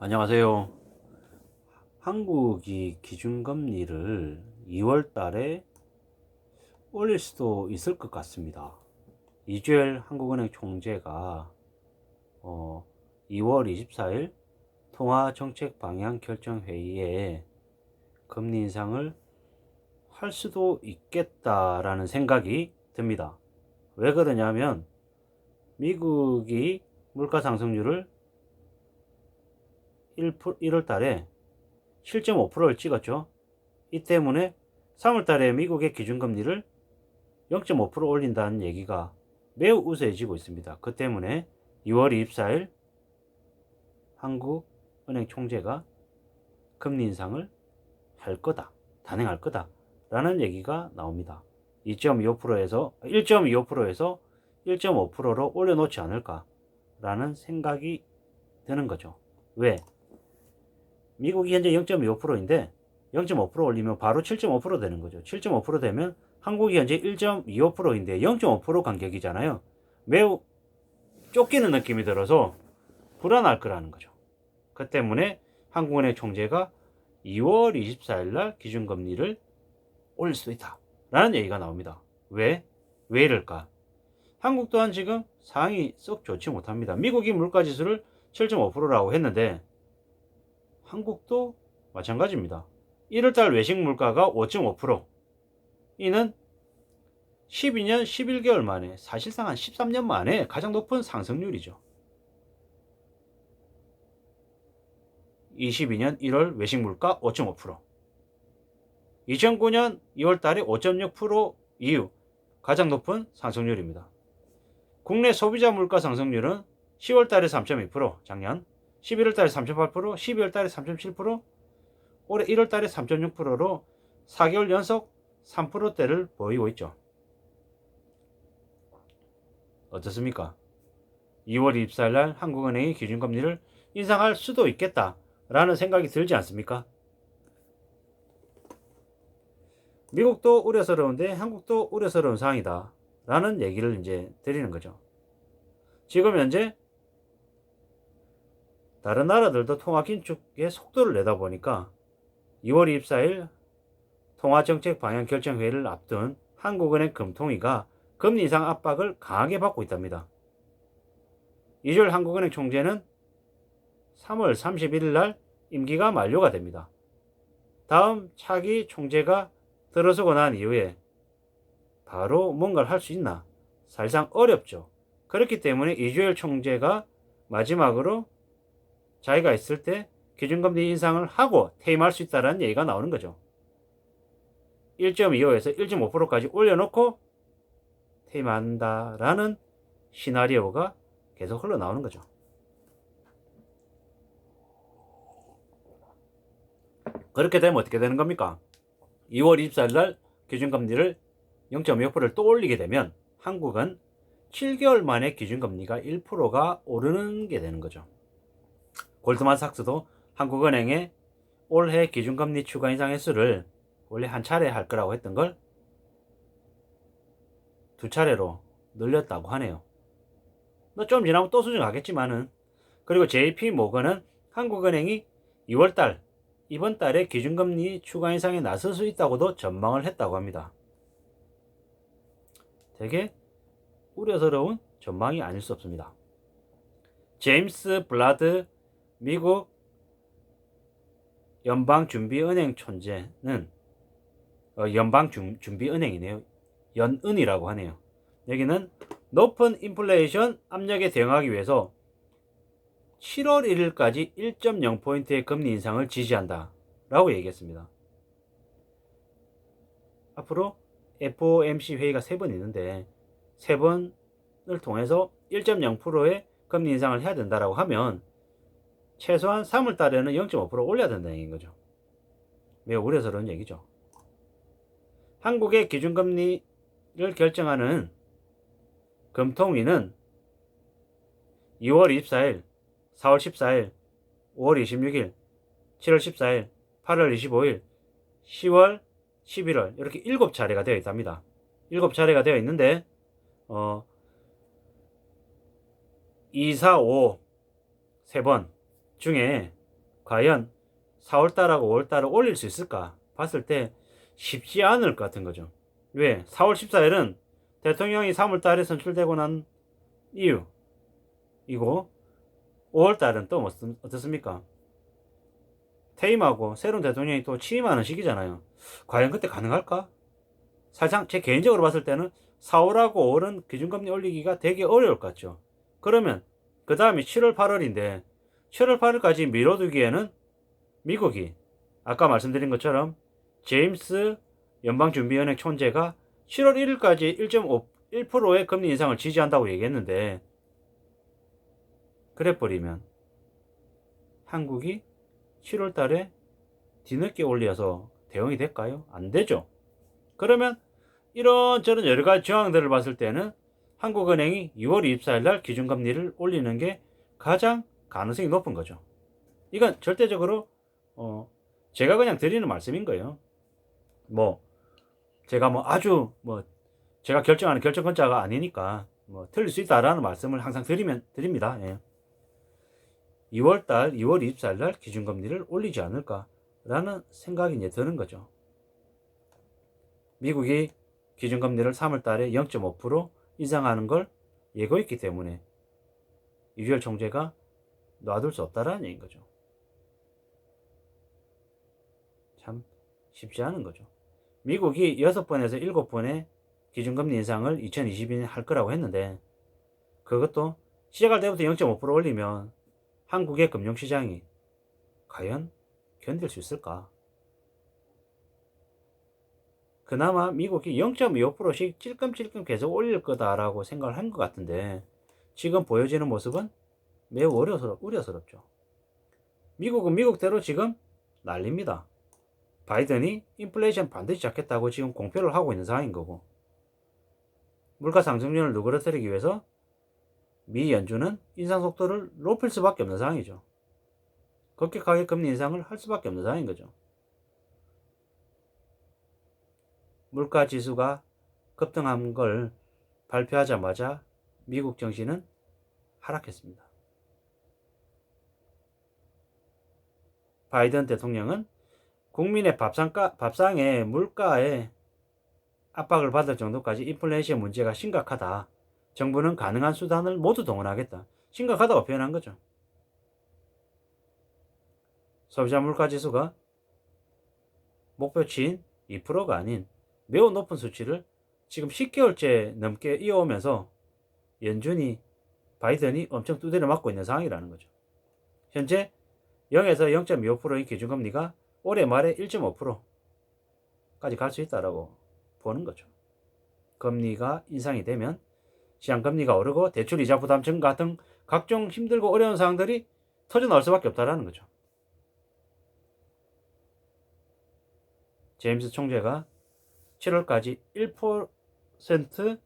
안녕하세요. 한국이 기준금리를 2월 달에 올릴 수도 있을 것 같습니다. 이주열 한국은행 총재가 2월 24일 통화정책 방향 결정 회의에 금리 인상을 할 수도 있겠다라는 생각이 듭니다. 왜 그러냐면 미국이 물가 상승률을 1월 달에 7.5%를 찍었죠. 이 때문에 3월 달에 미국의 기준금리를 0.5% 올린다는 얘기가 매우 우세해지고 있습니다. 그 때문에 2월 24일 한국은행 총재가 금리 인상을 할 거다, 단행할 거다 라는 얘기가 나옵니다. 2.25%에서 1.25%에서 1.5%로 올려놓지 않을까 라는 생각이 드는 거죠. 왜? 미국이 현재 0.25%인데 0.5% 올리면 바로 7.5% 되는 거죠. 7.5% 되면 한국이 현재 1.25%인데 0.5% 간격이잖아요. 매우 쫓기는 느낌이 들어서 불안할 거라는 거죠. 그 때문에 한국은행 총재가 2월 24일 날 기준금리를 올릴 수도 있다 라는 얘기가 나옵니다. 왜 이럴까? 한국 또한 지금 상황이 썩 좋지 못합니다. 미국이 물가지수를 7.5%라고 했는데 한국도 마찬가지입니다. 1월달 외식 물가가 5.5%. 이는 12년 11개월 만에, 사실상 한 13년 만에 가장 높은 상승률이죠. 22년 1월 외식 물가 5.5%. 2009년 2월달에 5.6% 이후 가장 높은 상승률입니다. 국내 소비자 물가 상승률은 10월달에 3.2%, 작년, 11월달에 3.8%, 12월달에 3.7%, 올해 1월달에 3.6%로 4개월 연속 3%대를 보이고 있죠. 어떻습니까? 2월 24일 날 한국은행이 기준금리를 인상할 수도 있겠다라는 생각이 들지 않습니까? 미국도 우려스러운데 한국도 우려스러운 상황이다 라는 얘기를 이제 드리는 거죠. 지금 현재 다른 나라들도 통화 긴축의 속도를 내다 보니까 2월 24일 통화정책 방향 결정 회의를 앞둔 한국은행 금통위가 금리 인상 압박을 강하게 받고 있답니다. 이주열 한국은행 총재는 3월 31일 날 임기가 만료가 됩니다. 다음 차기 총재가 들어서고 난 이후에 바로 뭔가를 할 수 있나? 사실상 어렵죠. 그렇기 때문에 이주열 총재가 마지막으로 자기가 있을 때 기준금리 인상을 하고 퇴임할 수 있다는 얘기가 나오는 거죠. 1.25에서 1.5%까지 올려놓고 퇴임한다라는 시나리오가 계속 흘러나오는 거죠. 그렇게 되면 어떻게 되는 겁니까? 2월 24일 날 기준금리를 0.25%를 또 올리게 되면 한국은 7개월 만에 기준금리가 1%가 오르는 게 되는 거죠. 골드만삭스도 한국은행의 올해 기준금리 추가 인상 횟수를 원래 한 차례 할 거라고 했던 걸 2차례로 늘렸다고 하네요. 좀 지나면 또 수정하겠지만은. 그리고 JP모건은 한국은행이 2월달 이번 달에 기준금리 추가 인상에 나설 수 있다고도 전망을 했다고 합니다. 되게 우려스러운 전망이 아닐 수 없습니다. 제임스 블라드 미국 연방준비은행 총재는 연방준비은행이네요. 연은이라고 하네요. 여기는 높은 인플레이션 압력에 대응하기 위해서 7월 1일까지 1.0포인트의 금리 인상을 지지한다 라고 얘기했습니다. 앞으로 FOMC 회의가 3번 있는데 3번을 통해서 1.0%의 금리 인상을 해야 된다라고 하면 최소한 3월 달에는 0.5% 올려야 된다는 얘기인 거죠. 매우 우려스러운 얘기죠. 한국의 기준금리를 결정하는 금통위는 2월 24일, 4월 14일, 5월 26일, 7월 14일, 8월 25일, 10월, 11월 이렇게 7차례가 되어 있답니다. 7차례가 되어 있는데 2, 4, 5 3번 중에 과연 4월달하고 5월달을 올릴 수 있을까 봤을 때 쉽지 않을 것 같은 거죠. 왜? 4월 14일은 대통령이 3월달에 선출되고 난 이유 이고 5월달은 또 어떻습니까? 퇴임하고 새로운 대통령이 또 취임하는 시기잖아요. 과연 그때 가능할까? 사실상 제 개인적으로 봤을 때는 4월하고 5월은 기준금리 올리기가 되게 어려울 것 같죠. 그러면 그 다음이 7월 8월인데 7월 8월까지 미뤄두기에는 미국이 아까 말씀드린 것처럼 제임스 연방준비은행 총재가 7월 1일까지 1.1%의 금리 인상을 지지한다고 얘기했는데 그래버리면 한국이 7월 달에 뒤늦게 올려서 대응이 될까요? 안 되죠. 그러면 이런저런 여러 가지 정황들을 봤을 때는 한국은행이 6월 24일 날 기준금리를 올리는 게 가장 가능성이 높은 거죠. 이건 절대적으로 제가 그냥 드리는 말씀인 거예요. 제가 아주 제가 결정하는 결정권자가 아니니까 틀릴 수 있다라는 말씀을 항상 드립니다. 예. 2월 24일 날 기준금리를 올리지 않을까라는 생각이 이제 드는 거죠. 미국이 기준금리를 3월 달에 0.5% 인상하는 걸 예고했기 때문에 이주열 총재가 놔둘 수 없다라는 얘기인 거죠. 참 쉽지 않은 거죠. 미국이 6번에서 7번의 기준금리 인상을 2022년에 할 거라고 했는데 그것도 시작할 때부터 0.5% 올리면 한국의 금융시장이 과연 견딜 수 있을까? 그나마 미국이 0.25%씩 찔끔찔끔 계속 올릴 거다라고 생각을 한 것 같은데 지금 보여지는 모습은 매우 우려스럽죠. 미국은 미국대로 지금 난립니다. 바이든이 인플레이션 반드시 잡겠다고 지금 공표를 하고 있는 상황인 거고 물가 상승률을 누그러뜨리기 위해서 미 연준은 인상 속도를 높일 수밖에 없는 상황이죠. 급격하게 금리 인상을 할 수밖에 없는 상황인 거죠. 물가 지수가 급등한 걸 발표하자마자 미국 증시는 하락했습니다. 바이든 대통령은 국민의 밥상에 물가에 압박을 받을 정도까지 인플레이션 문제가 심각하다. 정부는 가능한 수단을 모두 동원하겠다. 심각하다고 표현한 거죠. 소비자 물가 지수가 목표치인 2%가 아닌 매우 높은 수치를 지금 10개월째 넘게 이어오면서 바이든이 엄청 두드려 맞고 있는 상황이라는 거죠. 현재 0에서 0.25%인 기준금리가 올해 말에 1.5%까지 갈 수 있다라고 보는 거죠. 금리가 인상이 되면 시장금리가 오르고 대출이자 부담 증가 등 각종 힘들고 어려운 상황들이 터져나올 수밖에 없다라는 거죠. 제임스 총재가 7월까지 1%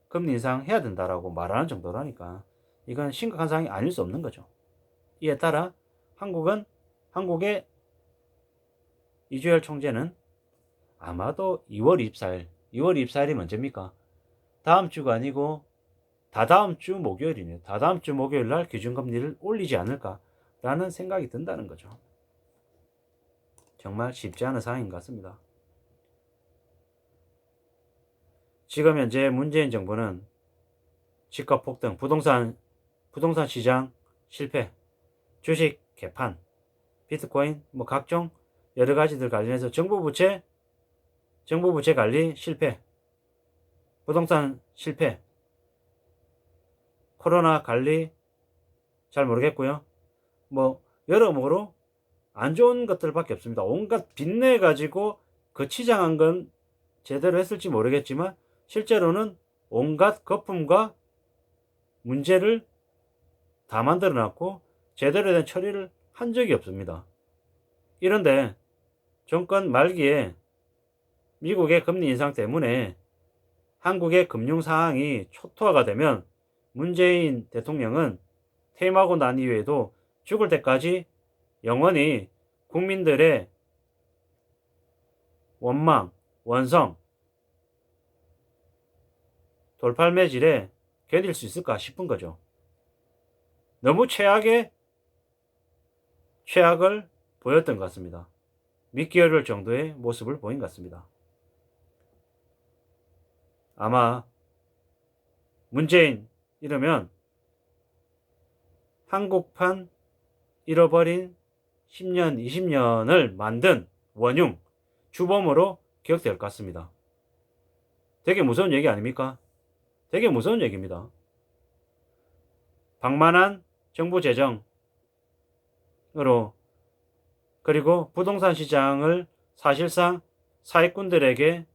금리 인상해야 된다라고 말하는 정도라니까 이건 심각한 상황이 아닐 수 없는 거죠. 이에 따라 한국의 이주열 총재는 아마도 2월 24일이 언제입니까? 다음 주가 아니고 다다음 주 목요일이네요. 다다음 주 목요일 날 기준금리를 올리지 않을까라는 생각이 든다는 거죠. 정말 쉽지 않은 상황인 것 같습니다. 지금 현재 문재인 정부는 집값 폭등, 부동산 시장 실패, 주식 개판, 비트코인 각종 여러 가지들 관련해서 정부 부채 관리 실패, 부동산 실패, 코로나 관리 잘 모르겠고요. 여러모로 안 좋은 것들밖에 없습니다. 온갖 빚내 가지고 치장한 건 제대로 했을지 모르겠지만 실제로는 온갖 거품과 문제를 다 만들어 놨고 제대로 된 처리를 한 적이 없습니다. 이런데 정권 말기에 미국의 금리 인상 때문에 한국의 금융 상황이 초토화가 되면 문재인 대통령은 퇴임하고 난 이후에도 죽을 때까지 영원히 국민들의 원망, 원성, 돌팔매질에 견딜 수 있을까 싶은 거죠. 너무 최악을 보였던 것 같습니다. 믿기 어려울 정도의 모습을 보인 것 같습니다. 아마 문재인 이러면 한국판 잃어버린 10년, 20년을 만든 원흉, 주범으로 기억될 것 같습니다. 되게 무서운 얘기 아닙니까? 되게 무서운 얘기입니다. 방만한 정부 재정으로 그리고 부동산 시장을 사실상 사기꾼들에게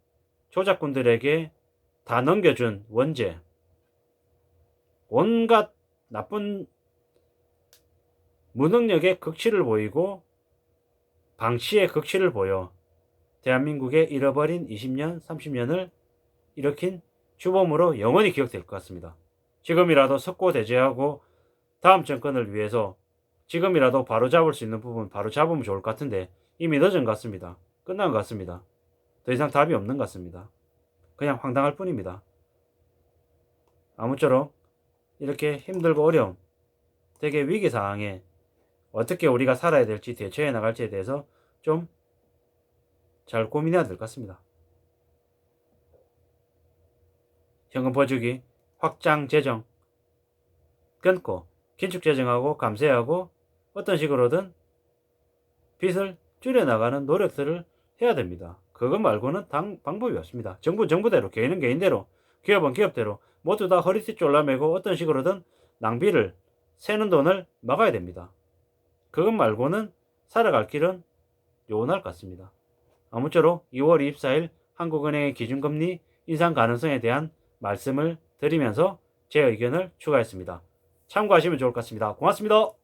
조작꾼들에게 다 넘겨준 원죄, 온갖 나쁜 무능력의 극치를 보이고 방치의 극치를 보여 대한민국의 잃어버린 20년, 30년을 일으킨 주범으로 영원히 기억될 것 같습니다. 지금이라도 석고대죄하고 다음 정권을 위해서 지금이라도 바로잡을 수 있는 부분 바로 잡으면 좋을 것 같은데 이미 늦은 것 같습니다. 끝난 것 같습니다. 더 이상 답이 없는 것 같습니다. 그냥 황당할 뿐입니다. 아무쪼록 이렇게 힘들고 어려움, 되게 위기 상황에 어떻게 우리가 살아야 될지 대처해 나갈지에 대해서 좀 잘 고민해야 될 것 같습니다. 현금 보조기 확장 재정 끊고 긴축 재정하고 감세하고 어떤 식으로든 빚을 줄여나가는 노력들을 해야 됩니다. 그것 말고는 방법이 없습니다. 정부는 정부대로, 개인은 개인대로, 기업은 기업대로 모두 다 허리띠 졸라매고 어떤 식으로든 낭비를, 새는 돈을 막아야 됩니다. 그것 말고는 살아갈 길은 요원할 것 같습니다. 아무쪼록 2월 24일 한국은행의 기준금리 인상 가능성에 대한 말씀을 드리면서 제 의견을 추가했습니다. 참고하시면 좋을 것 같습니다. 고맙습니다.